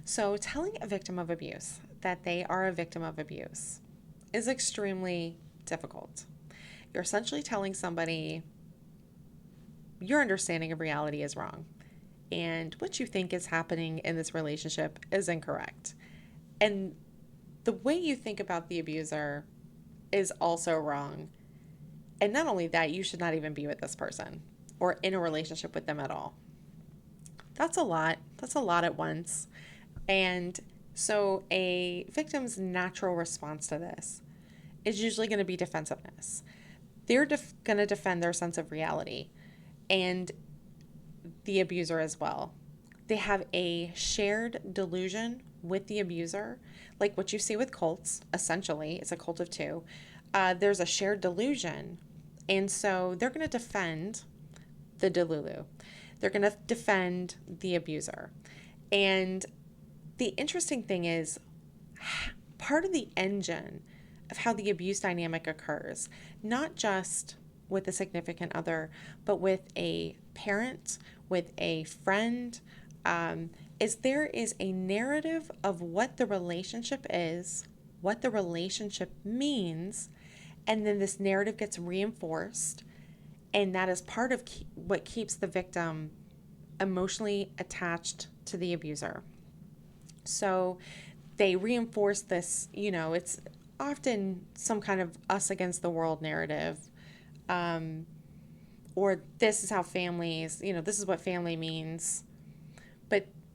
So, telling a victim of abuse that they are a victim of abuse is extremely difficult. You're essentially telling somebody your understanding of reality is wrong and what you think is happening in this relationship is incorrect. And the way you think about the abuser is also wrong. And not only that, you should not even be with this person or in a relationship with them at all. That's a lot. That's a lot at once. And so, a victim's natural response to this is usually going to be defensiveness. They're going to defend their sense of reality and the abuser as well. They have a shared delusion with the abuser, like what you see with cults, essentially. It's a cult of two. There's a shared delusion. And so they're going to defend the Delulu. They're going to defend the abuser. And the interesting thing is, part of the engine of how the abuse dynamic occurs, not just with a significant other, but with a parent, with a friend, is there is a narrative of what the relationship is, what the relationship means, and then this narrative gets reinforced. And that is part of what keeps the victim emotionally attached to the abuser. So they reinforce this, it's often some kind of us against the world narrative. Um, or this is how families, this is what family means.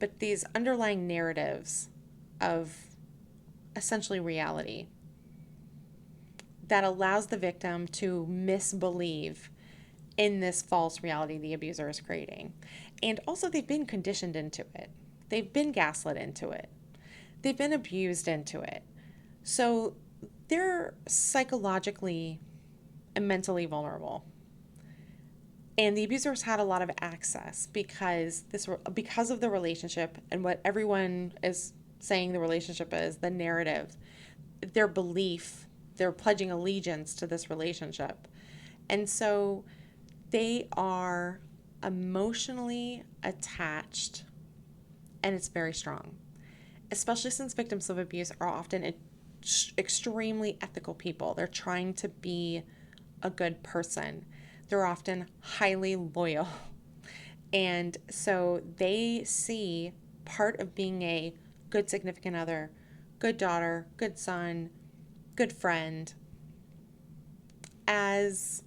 But these underlying narratives of essentially reality that allows the victim to misbelieve in this false reality the abuser is creating. And also, they've been conditioned into it, they've been gaslit into it, they've been abused into it. So they're psychologically and mentally vulnerable. And the abusers had a lot of access because of the relationship and what everyone is saying the relationship is, the narrative, their belief, they're pledging allegiance to this relationship. And so they are emotionally attached, and it's very strong, especially since victims of abuse are often extremely ethical people. They're trying to be a good person. They're often highly loyal. And so they see part of being a good significant other, good daughter, good son, good friend as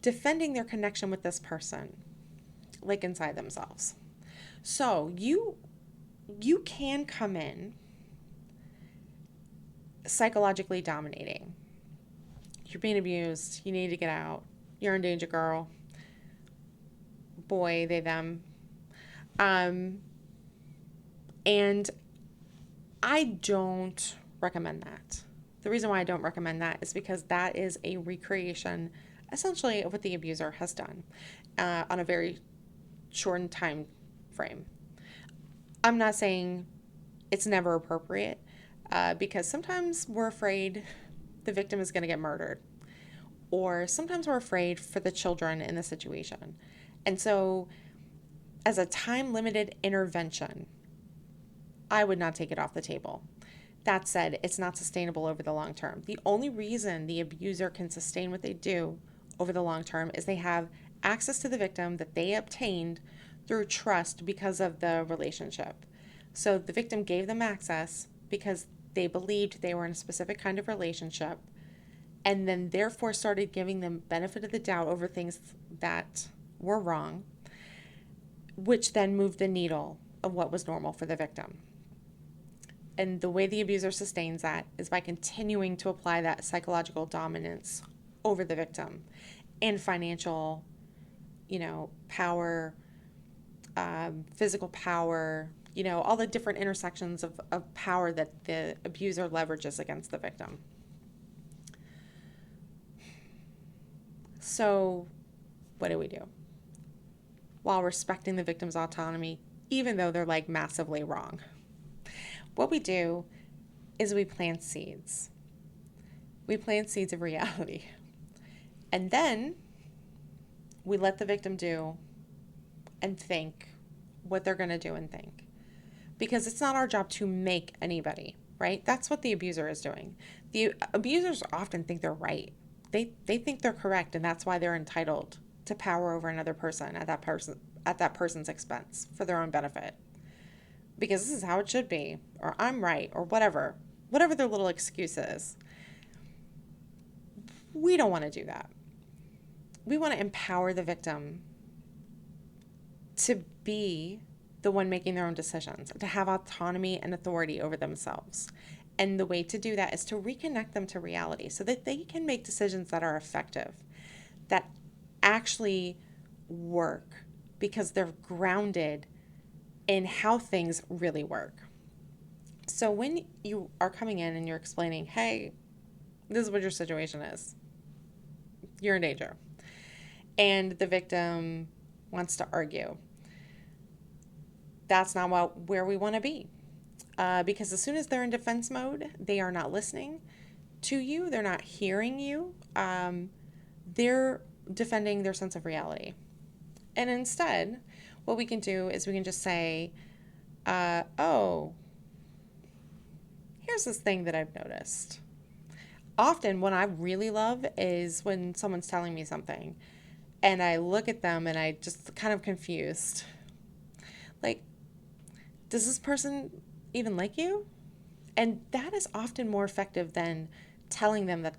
defending their connection with this person, like inside themselves. So you can come in psychologically dominating. You're being abused, you need to get out, you're in danger, girl, boy, they, them. Um, and I don't recommend that. The reason why I don't recommend that is because that is a recreation, essentially, of what the abuser has done on a very shortened time frame. I'm not saying it's never appropriate because sometimes we're afraid the victim is going to get murdered, or sometimes we're afraid for the children in the situation. And so, as a time limited intervention, I would not take it off the table. That said, it's not sustainable over the long term. The only reason the abuser can sustain what they do over the long term is they have access to the victim that they obtained through trust because of the relationship. So the victim gave them access because they believed they were in a specific kind of relationship, and then therefore started giving them benefit of the doubt over things that were wrong, which then moved the needle of what was normal for the victim. And the way the abuser sustains that is by continuing to apply that psychological dominance over the victim and financial, power, physical power, all the different intersections of power that the abuser leverages against the victim. So, what do we do? While respecting the victim's autonomy, even though they're like massively wrong. What we do is we plant seeds. We plant seeds of reality. And then we let the victim do and think what they're going to do and think. because it's not our job to make anybody, right? That's what the abuser is doing. The abusers often think they're right. They think they're correct, and that's why they're entitled to power over another person at that person's expense for their own benefit. Because this is how it should be, or I'm right, or whatever their little excuse is. We don't want to do that. We want to empower the victim to be the one making their own decisions, to have autonomy and authority over themselves. And the way to do that is to reconnect them to reality so that they can make decisions that are effective, that actually work, because they're grounded in how things really work. So when you are coming in and you're explaining, hey, this is what your situation is, you're in danger, and the victim wants to argue, that's not where we want to be. Because as soon as they're in defense mode, they are not listening to you, they're not hearing you, they're defending their sense of reality. And instead, what we can do is we can just say, oh, here's this thing that I've noticed. Often what I really love is when someone's telling me something and I look at them and I just kind of confused. Like, does this person even like you? And that is often more effective than telling them that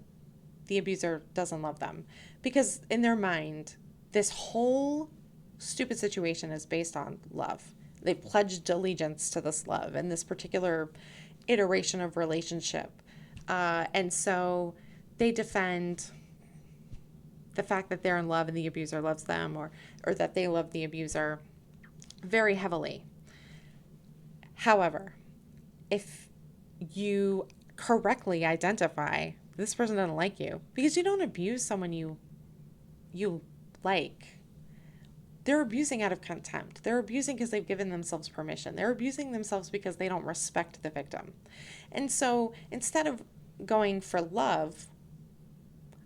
the abuser doesn't love them. Because in their mind, this whole stupid situation is based on love. They pledged allegiance to this love and this particular iteration of relationship. And so they defend the fact that they're in love and the abuser loves them, or that they love the abuser very heavily. However, if you correctly identify this person doesn't like you, because you don't abuse someone you like. They're abusing out of contempt. They're abusing because they've given themselves permission. They're abusing themselves because they don't respect the victim. And so instead of going for love,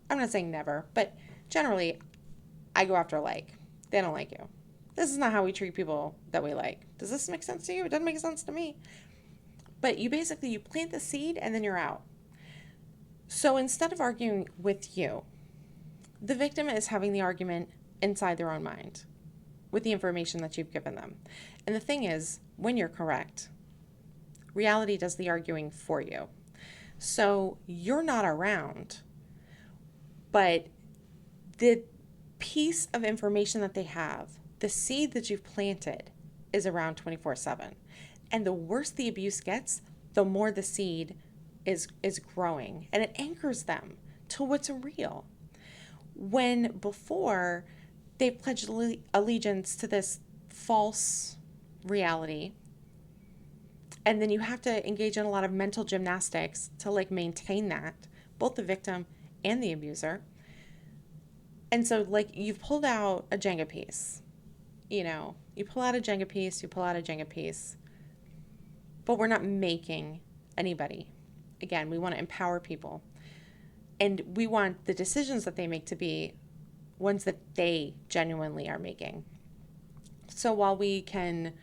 I'm not saying never, but generally I go after like. They don't like you. This is not how we treat people that we like. Does this make sense to you? It doesn't make sense to me. But you plant the seed and then you're out. So instead of arguing with you, the victim is having the argument inside their own mind with the information that you've given them. And the thing is, when you're correct, reality does the arguing for you. So you're not around, but the piece of information that they have, the seed that you've planted, is around 24/7. And the worse the abuse gets, the more the seed is growing, and it anchors them to what's real. When before they pledged allegiance to this false reality, and then you have to engage in a lot of mental gymnastics to like maintain that, both the victim and the abuser. And so like you've pulled out a Jenga piece, you pull out a Jenga piece, but we're not making anybody. Again, we want to empower people, and we want the decisions that they make to be ones that they genuinely are making. So while we can,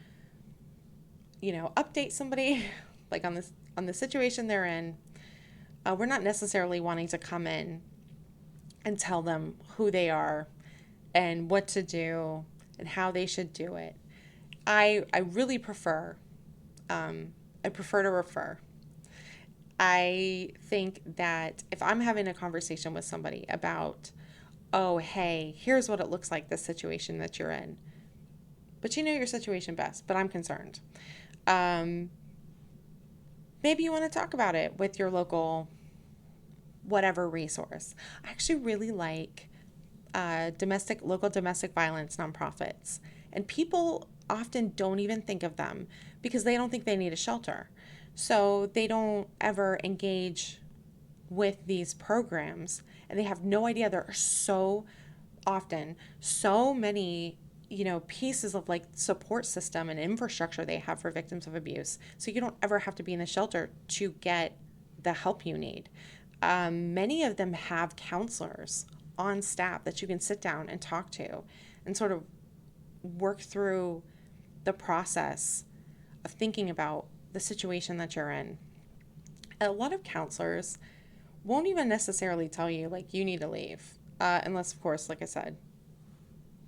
update somebody like on the situation they're in, we're not necessarily wanting to come in and tell them who they are and what to do and how they should do it. I really prefer to refer. I think that if I'm having a conversation with somebody about, oh, hey, here's what it looks like, this situation that you're in, but you know your situation best, but I'm concerned. Maybe you want to talk about it with your local whatever resource. I actually really like local domestic violence nonprofits, and people often don't even think of them because they don't think they need a shelter. So they don't ever engage with these programs, and they have no idea there are so many pieces of like support system and infrastructure they have for victims of abuse, so you don't ever have to be in the shelter to get the help you need. Many of them have counselors on staff that you can sit down and talk to and sort of work through the process of thinking about the situation that you're in. A lot of counselors won't even necessarily tell you, like, you need to leave, unless, of course, like I said,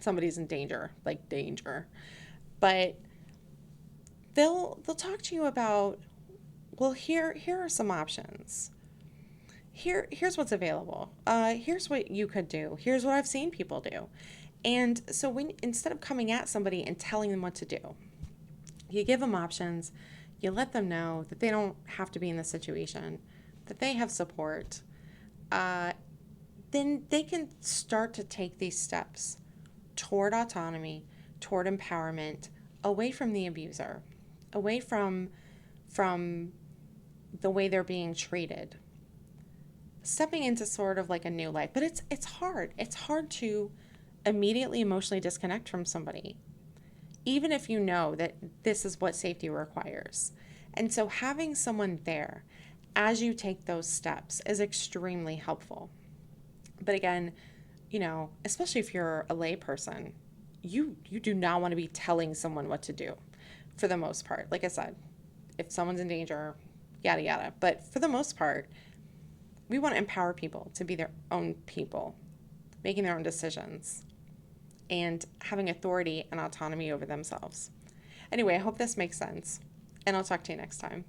somebody's in danger, like danger. But they'll talk to you about, well, here are some options. Here's what's available. Here's what you could do. Here's what I've seen people do. And so when instead of coming at somebody and telling them what to do, you give them options. You let them know that they don't have to be in the situation, that they have support. Then they can start to take these steps toward autonomy, toward empowerment, away from the abuser, away from the way they're being treated, stepping into sort of like a new life. But it's hard. It's hard to immediately emotionally disconnect from somebody, even if you know that this is what safety requires. And so having someone there as you take those steps is extremely helpful. But again, especially if you're a lay person, you do not want to be telling someone what to do for the most part. Like I said, if someone's in danger, yada, yada. But for the most part, we want to empower people to be their own people, making their own decisions, and having authority and autonomy over themselves. Anyway, I hope this makes sense, and I'll talk to you next time.